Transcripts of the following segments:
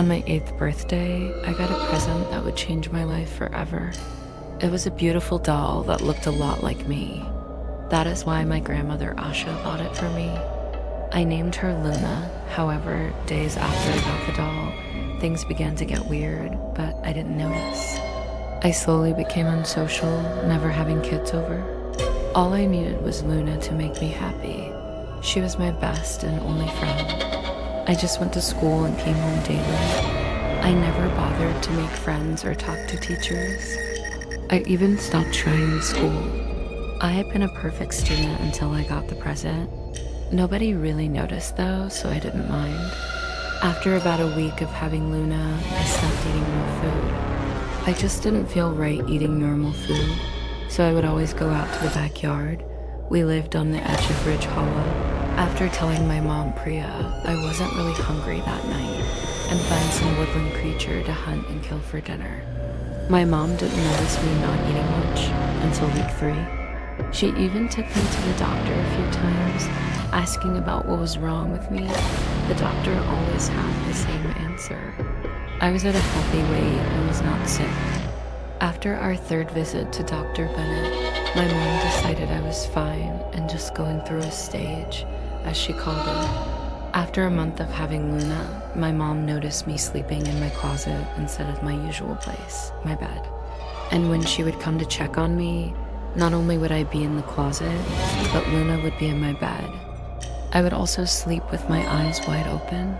On my 8th birthday, I got a present that would change my life forever. It was a beautiful doll that looked a lot like me. That is why my grandmother Asha bought it for me. I named her Luna. However, days after I got the doll, things began to get weird, but I didn't notice. I slowly became unsocial, never having kids over. All I needed was Luna to make me happy. She was my best and only friend. I just went to school and came home daily. I never bothered to make friends or talk to teachers. I even stopped trying in school. I had been a perfect student until I got the present. Nobody really noticed though, so I didn't mind. After about a week of having Luna, I stopped eating real food. I just didn't feel right eating normal food, so I would always go out to the backyard. We lived on the edge of Ridge Hollow. After telling my mom, Priya, I wasn't really hungry that night and find some woodland creature to hunt and kill for dinner. My mom didn't notice me not eating much until week 3. She even took me to the doctor a few times, asking about what was wrong with me. The doctor always had the same answer. I was at a healthy weight and was not sick. After our 3rd visit to Dr. Bennett, my mom decided I was fine and just going through a stage, as she called it. After a month of having Luna, my mom noticed me sleeping in my closet instead of my usual place, my bed. And when she would come to check on me, not only would I be in the closet, but Luna would be in my bed. I would also sleep with my eyes wide open.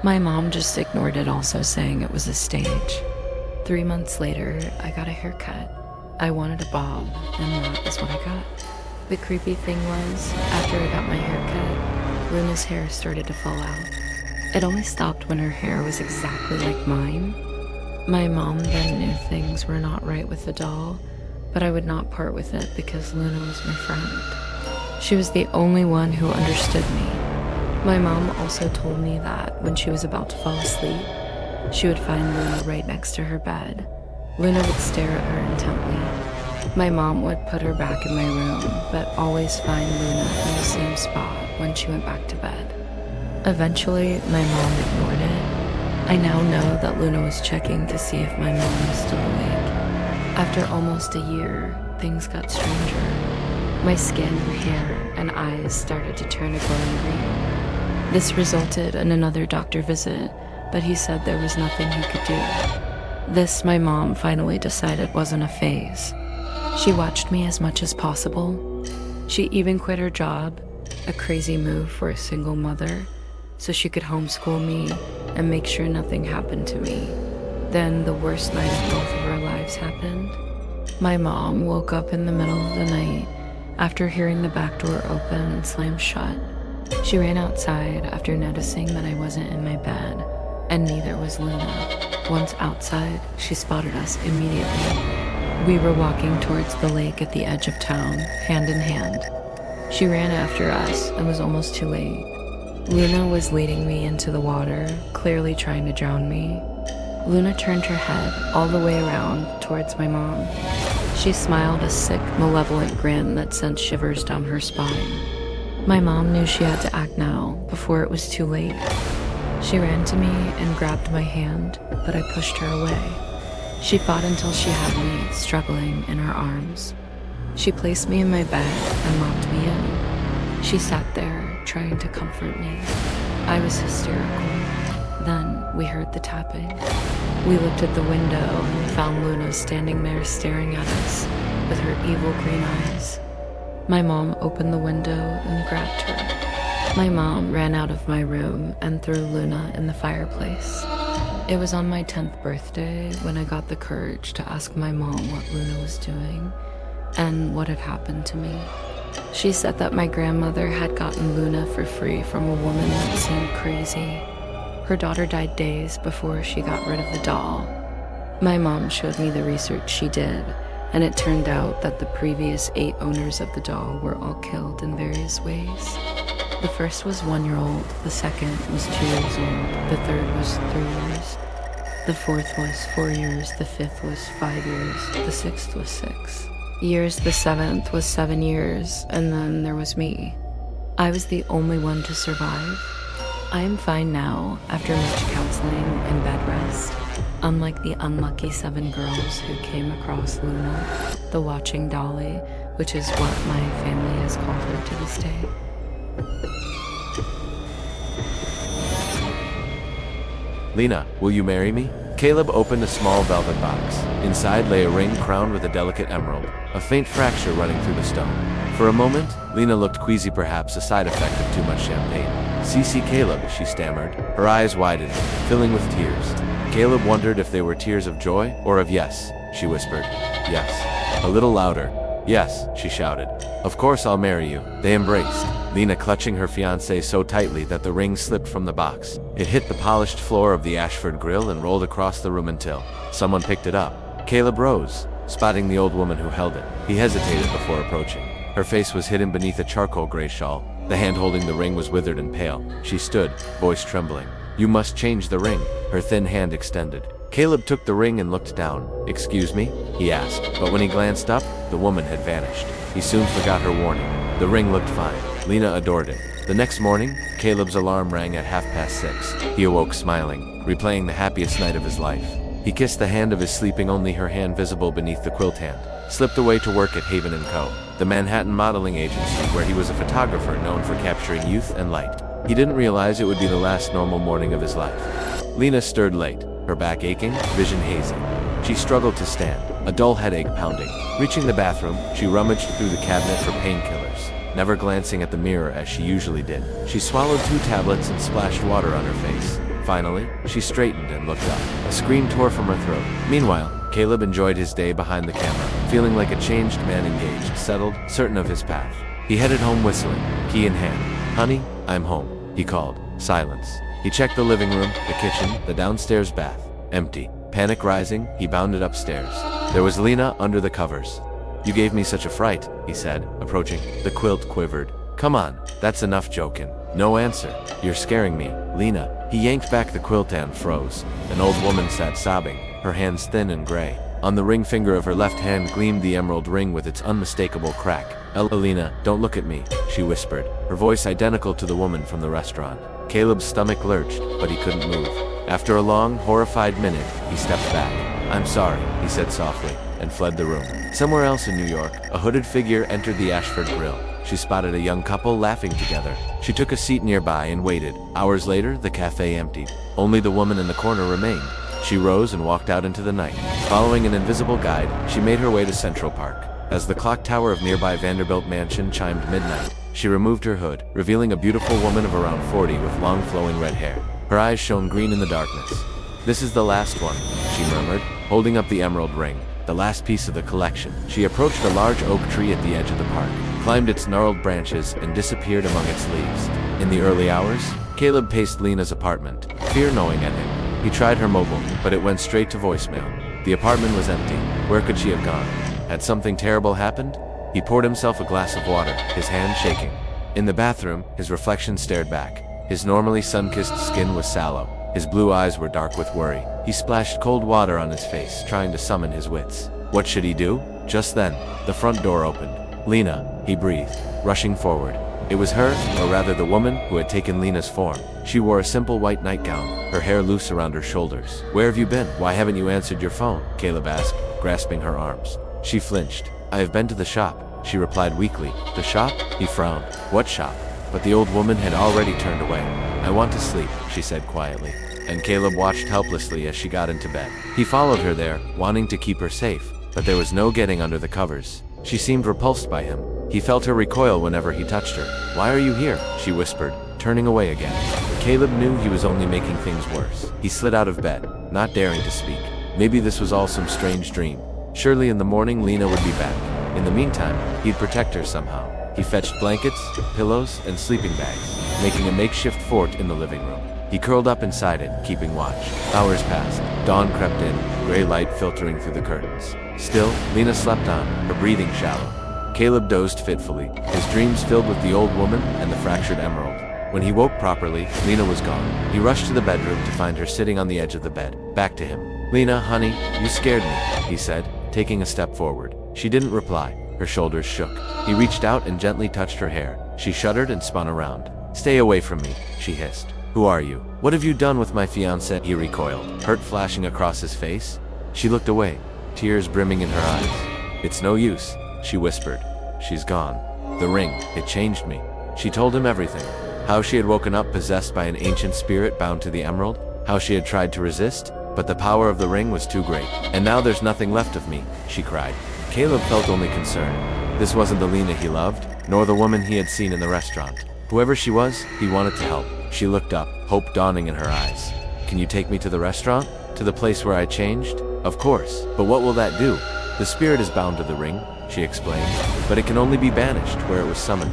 My mom just ignored it, also saying it was a stage. 3 months later, I got a haircut. I wanted a bob, and that is what I got. The creepy thing was, after I got my haircut, Luna's hair started to fall out. It only stopped when her hair was exactly like mine. My mom then knew things were not right with the doll, but I would not part with it because Luna was my friend. She was the only one who understood me. My mom also told me that when she was about to fall asleep, she would find Luna right next to her bed. Luna would stare at her intently. My mom would put her back in my room, but always find Luna in the same spot when she went back to bed. Eventually, my mom ignored it. I now know that Luna was checking to see if my mom was still awake. After almost a year, things got stranger. My skin, hair, and eyes started to turn a glowing green. This resulted in another doctor visit, but he said there was nothing he could do. This, my mom finally decided wasn't a phase. She watched me as much as possible. She even quit her job, a crazy move for a single mother, so she could homeschool me and make sure nothing happened to me. Then the worst night of both of our lives happened. My mom woke up in the middle of the night after hearing the back door open and slam shut. She ran outside after noticing that I wasn't in my bed, and neither was Luna. Once outside, she spotted us immediately. We were walking towards the lake at the edge of town, hand in hand. She ran after us and was almost too late. Luna was leading me into the water, clearly trying to drown me. Luna turned her head all the way around towards my mom. She smiled a sick, malevolent grin that sent shivers down her spine. My mom knew she had to act now, before it was too late. She ran to me and grabbed my hand, but I pushed her away. She fought until she had me, struggling in her arms. She placed me in my bed and locked me in. She sat there, trying to comfort me. I was hysterical. Then we heard the tapping. We looked at the window and found Luna standing there staring at us with her evil green eyes. My mom opened the window and grabbed her. My mom ran out of my room and threw Luna in the fireplace. It was on my 10th birthday when I got the courage to ask my mom what Luna was doing and what had happened to me. She said that my grandmother had gotten Luna for free from a woman that seemed crazy. Her daughter died days before she got rid of the doll. My mom showed me the research she did, and it turned out that the previous 8 owners of the doll were all killed in various ways. The first was 1-year-old, the second was 2 years old, the third was 3 years, the fourth was 4 years, the fifth was 5 years, the sixth was 6 years, the seventh was 7 years, and then there was me. I was the only one to survive. I am fine now after much counseling and bed rest. Unlike the unlucky 7 girls who came across Luna, the watching dolly, which is what my family has called her to this day. Lena, will you marry me? Caleb opened a small velvet box. Inside lay a ring crowned with a delicate emerald, a faint fracture running through the stone. For a moment, Lena looked queasy, perhaps a side effect of too much champagne. "CC Caleb," she stammered, her eyes widened, filling with tears. Caleb wondered if they were tears of joy or of yes. She whispered, "Yes." A little louder. "Yes," she shouted. "Of course I'll marry you." They embraced, Lena clutching her fiancé so tightly that the ring slipped from the box. It hit the polished floor of the Ashford grill and rolled across the room until someone picked it up. Caleb rose, spotting the old woman who held it. He hesitated before approaching. Her face was hidden beneath a charcoal gray shawl. The hand holding the ring was withered and pale. She stood, voice trembling. "You must change the ring." Her thin hand extended. Caleb took the ring and looked down. "Excuse me?" he asked, but when he glanced up, the woman had vanished. He soon forgot her warning. The ring looked fine. Lena adored it. The next morning, Caleb's alarm rang at 6:30. He awoke smiling, replaying the happiest night of his life. He kissed the hand of his sleeping, only her hand visible beneath the quilt hand. Slipped away to work at Haven & Co., the Manhattan modeling agency where he was a photographer known for capturing youth and light. He didn't realize it would be the last normal morning of his life. Lena stirred late, her back aching, vision hazy. She struggled to stand, a dull headache pounding. Reaching the bathroom, she rummaged through the cabinet for painkillers, never glancing at the mirror as she usually did. She swallowed 2 tablets and splashed water on her face. Finally, she straightened and looked up. A scream tore from her throat. Meanwhile, Caleb enjoyed his day behind the camera, feeling like a changed man, engaged, settled, certain of his path. He headed home whistling, key in hand. "Honey, I'm home," he called. Silence. He checked the living room, the kitchen, the downstairs bath. Empty. Panic rising, he bounded upstairs. There was Lena under the covers. "You gave me such a fright," he said, approaching. The quilt quivered. "Come on, that's enough joking." "No answer. You're scaring me, Lena." He yanked back the quilt and froze. An old woman sat sobbing, her hands thin and gray. On the ring finger of her left hand gleamed the emerald ring with its unmistakable crack. "Elena, don't look at me," she whispered, her voice identical to the woman from the restaurant. Caleb's stomach lurched, but he couldn't move. After a long, horrified minute, he stepped back. "I'm sorry," he said softly, and fled the room. Somewhere else in New York, a hooded figure entered the Ashford grill. She spotted a young couple laughing together. She took a seat nearby and waited. Hours later, the cafe emptied. Only the woman in the corner remained. She rose and walked out into the night. Following an invisible guide, she made her way to Central Park. As the clock tower of nearby Vanderbilt Mansion chimed midnight, she removed her hood, revealing a beautiful woman of around 40 with long flowing red hair. Her eyes shone green in the darkness. "This is the last one," she murmured, holding up the emerald ring, the last piece of the collection. She approached a large oak tree at the edge of the park, climbed its gnarled branches, and disappeared among its leaves. In the early hours, Caleb paced Lena's apartment, fear gnawing at him. He tried her mobile, but it went straight to voicemail. The apartment was empty. Where could she have gone? Had something terrible happened? He poured himself a glass of water, his hand shaking. In the bathroom, his reflection stared back. His normally sun-kissed skin was sallow. His blue eyes were dark with worry. He splashed cold water on his face, trying to summon his wits. What should he do? Just then, the front door opened. "Lena," he breathed, rushing forward. It was her, or rather the woman, who had taken Lena's form. She wore a simple white nightgown, her hair loose around her shoulders. "Where have you been? Why haven't you answered your phone?" Caleb asked, grasping her arms. She flinched. "I have been to the shop," she replied weakly. "The shop?" He frowned. "What shop?" But the old woman had already turned away. "I want to sleep," she said quietly. And Caleb watched helplessly as she got into bed. He followed her there, wanting to keep her safe, but there was no getting under the covers. She seemed repulsed by him. He felt her recoil whenever he touched her. "Why are you here?" she whispered, turning away again. Caleb knew he was only making things worse. He slid out of bed, not daring to speak. Maybe this was all some strange dream. Surely in the morning Lena would be back. In the meantime, he'd protect her somehow. He fetched blankets, pillows, and sleeping bags, making a makeshift fort in the living room. He curled up inside it, keeping watch. Hours passed. Dawn crept in, gray light filtering through the curtains. Still, Lena slept on, her breathing shallow. Caleb dozed fitfully, his dreams filled with the old woman and the fractured emerald. When he woke properly, Lena was gone. He rushed to the bedroom to find her sitting on the edge of the bed, back to him. "Lena, honey, you scared me," he said, taking a step forward. She didn't reply. Her shoulders shook. He reached out and gently touched her hair. She shuddered and spun around. "Stay away from me," she hissed. Who are you? What have you done with my fiancée? He recoiled, hurt flashing across his face. She looked away, tears brimming in her eyes. It's no use, she whispered. She's gone. The ring, it changed me. She told him everything. How she had woken up possessed by an ancient spirit bound to the emerald. How she had tried to resist, but the power of the ring was too great. And now there's nothing left of me, she cried. Caleb felt only concern. This wasn't the Lena he loved, nor the woman he had seen in the restaurant. Whoever she was, he wanted to help. She looked up, hope dawning in her eyes. Can you take me to the restaurant? To the place where I changed? Of course, but what will that do? The spirit is bound to the ring, she explained, but it can only be banished where it was summoned.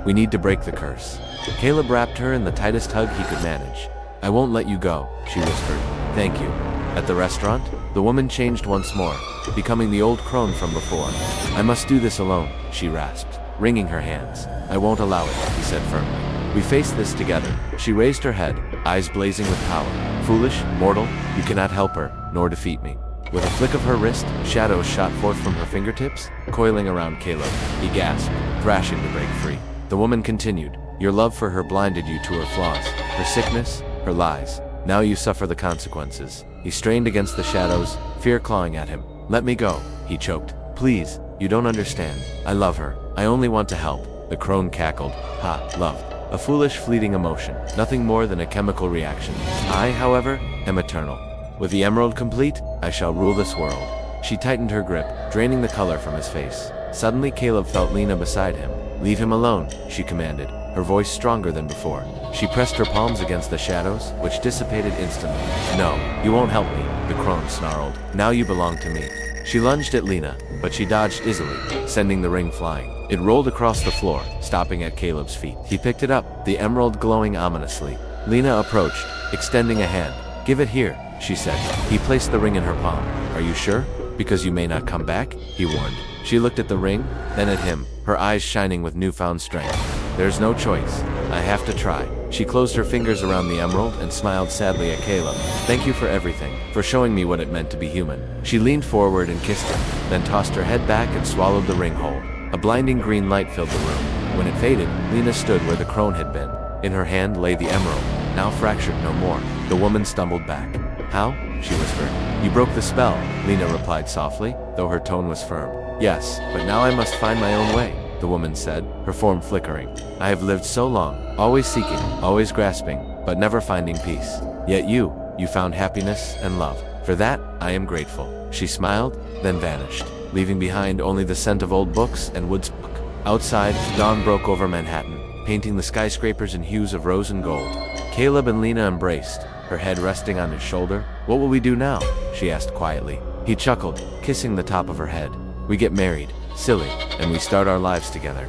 We need to break the curse. Caleb wrapped her in the tightest hug he could manage. I won't let you go, she whispered. Thank you. At the restaurant, the woman changed once more, becoming the old crone from before. I must do this alone, she rasped, wringing her hands. I won't allow it, he said firmly. We face this together. She raised her head, eyes blazing with power. Foolish, mortal, you cannot help her, nor defeat me. With a flick of her wrist, shadows shot forth from her fingertips, coiling around Caleb. He gasped, thrashing to break free. The woman continued. Your love for her blinded you to her flaws, her sickness, her lies. Now you suffer the consequences. He strained against the shadows, fear clawing at him. Let me go, he choked. Please, you don't understand. I love her. I only want to help. The crone cackled. Ha, love. A foolish, fleeting emotion, nothing more than a chemical reaction. I, however, am eternal. With the emerald complete, I shall rule this world. She tightened her grip, draining the color from his face. Suddenly Caleb felt Lena beside him. Leave him alone, she commanded, her voice stronger than before. She pressed her palms against the shadows, which dissipated instantly. No, you won't help me, the crone snarled. Now you belong to me. She lunged at Lena, but she dodged easily, sending the ring flying. It rolled across the floor, stopping at Caleb's feet. He picked it up, the emerald glowing ominously. Lena approached, extending a hand. Give it here, she said. He placed the ring in her palm. Are you sure? Because you may not come back, he warned. She looked at the ring, then at him, her eyes shining with newfound strength. There's no choice. I have to try. She closed her fingers around the emerald and smiled sadly at Caleb. Thank you for everything, for showing me what it meant to be human. She leaned forward and kissed him, then tossed her head back and swallowed the ring whole. A blinding green light filled the room. When it faded, Lena stood where the crone had been. In her hand lay the emerald, now fractured no more. The woman stumbled back. How? She whispered. You broke the spell, Lena replied softly, though her tone was firm. Yes, but now I must find my own way, the woman said, her form flickering. I have lived so long, always seeking, always grasping, but never finding peace. Yet you found happiness and love. For that, I am grateful. She smiled, then vanished, leaving behind only the scent of old books and wood smoke. Outside, dawn broke over Manhattan, painting the skyscrapers in hues of rose and gold. Caleb and Lena embraced, her head resting on his shoulder. What will we do now? She asked quietly. He chuckled, kissing the top of her head. We get married, silly, and we start our lives together.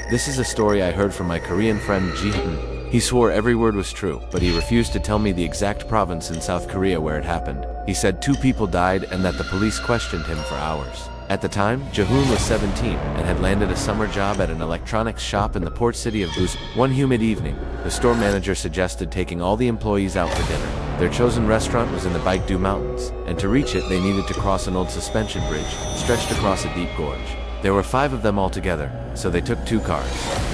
This is a story I heard from my Korean friend Ji-hoon. He swore every word was true, but he refused to tell me the exact province in South Korea where it happened. He said 2 people died and that the police questioned him for hours. At the time, Ji-hoon was 17 and had landed a summer job at an electronics shop in the port city of Busan. One humid evening, the store manager suggested taking all the employees out for dinner. Their chosen restaurant was in the Baekdu Mountains, and to reach it they needed to cross an old suspension bridge, stretched across a deep gorge. There were 5 of them altogether, so they took 2 cars.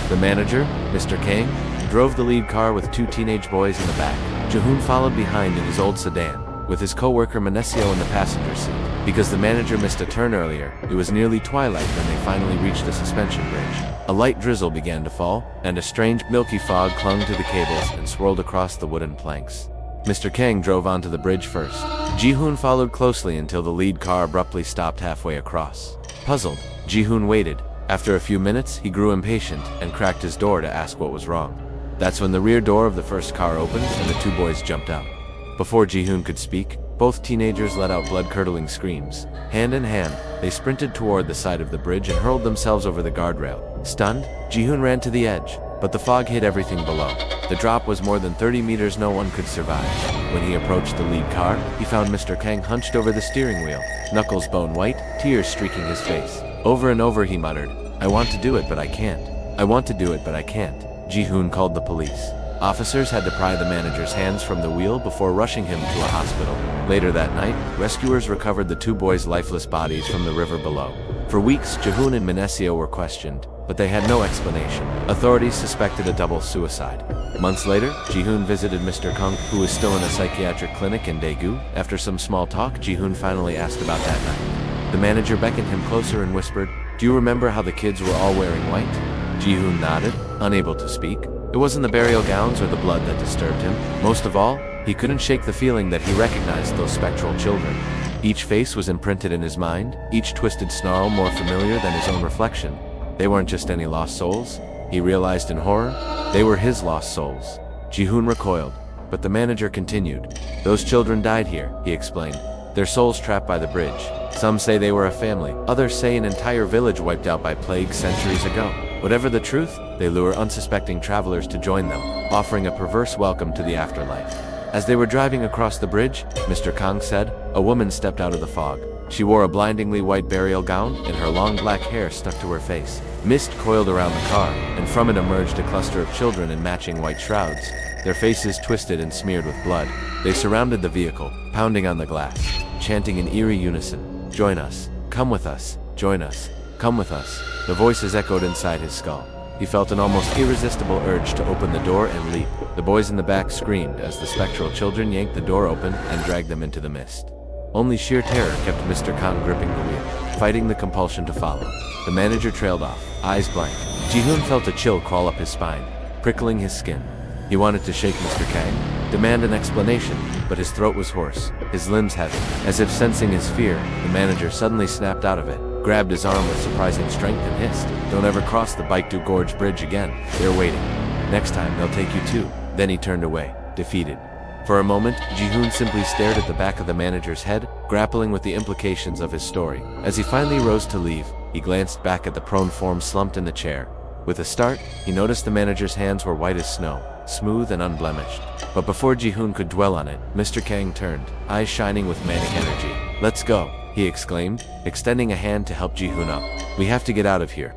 The manager, Mr. Kang, drove the lead car with 2 teenage boys in the back. Ji-hoon followed behind in his old sedan, with his co-worker Manesio in the passenger seat. Because the manager missed a turn earlier, it was nearly twilight when they finally reached the suspension bridge. A light drizzle began to fall, and a strange milky fog clung to the cables and swirled across the wooden planks. Mr. Kang drove onto the bridge first. Ji-hoon followed closely until the lead car abruptly stopped halfway across. Puzzled, Ji-hoon waited. After a few minutes, he grew impatient and cracked his door to ask what was wrong. That's when the rear door of the first car opened and the 2 boys jumped out. Before Ji-hoon could speak, both teenagers let out blood-curdling screams. Hand in hand, they sprinted toward the side of the bridge and hurled themselves over the guardrail. Stunned, Ji-hoon ran to the edge, but the fog hid everything below. The drop was more than 30 meters no one could survive. When he approached the lead car, he found Mr. Kang hunched over the steering wheel, knuckles bone white, tears streaking his face. Over and over he muttered, I want to do it but I can't. I want to do it but I can't. Ji-hoon called the police. Officers had to pry the manager's hands from the wheel before rushing him to a hospital. Later that night, rescuers recovered the 2 boys' lifeless bodies from the river below. For weeks, Ji-hoon and Manesio were questioned. but they had no explanation. Authorities suspected a double suicide. Months later, Ji-hoon visited Mr. Kang, who was still in a psychiatric clinic in Daegu. After some small talk, Ji-hoon finally asked about that night. The manager beckoned him closer and whispered, "Do you remember how the kids were all wearing white?" Ji-hoon nodded, unable to speak. It wasn't the burial gowns or the blood that disturbed him. Most of all, he couldn't shake the feeling that he recognized those spectral children. Each face was imprinted in his mind, each twisted snarl more familiar than his own reflection. They weren't just any lost souls, he realized in horror. They were his lost souls. Ji-hoon recoiled, but the manager continued. "Those children died here," he explained. "Their souls trapped by the bridge. Some say they were a family, others say an entire village wiped out by plague centuries ago. Whatever the truth, they lure unsuspecting travelers to join them, offering a perverse welcome to the afterlife." As they were driving across the bridge, Mr. Kang said, a woman stepped out of the fog. She wore a blindingly white burial gown, and her long black hair stuck to her face. Mist coiled around the car, and from it emerged a cluster of children in matching white shrouds, their faces twisted and smeared with blood. They surrounded the vehicle, pounding on the glass, chanting in eerie unison, "Join us, come with us, join us, come with us." The voices echoed inside his skull. He felt an almost irresistible urge to open the door and leap. The boys in the back screamed as the spectral children yanked the door open and dragged them into the mist. Only sheer terror kept Mr. Kang gripping the wheel, fighting the compulsion to follow. The manager trailed off, eyes blank. Ji-hoon felt a chill crawl up his spine, prickling his skin. He wanted to shake Mr. Kang, demand an explanation, but his throat was hoarse, his limbs heavy. As if sensing his fear, the manager suddenly snapped out of it, grabbed his arm with surprising strength and hissed, "Don't ever cross the Baekdu Gorge Bridge again. They're waiting. Next time, they'll take you too." Then he turned away, defeated. For a moment, Ji-hoon simply stared at the back of the manager's head, grappling with the implications of his story. As he finally rose to leave, he glanced back at the prone form slumped in the chair. With a start, he noticed the manager's hands were white as snow, smooth and unblemished. But before Ji-hoon could dwell on it, Mr. Kang turned, eyes shining with manic energy. "Let's go," he exclaimed, extending a hand to help Ji-hoon up. "We have to get out of here."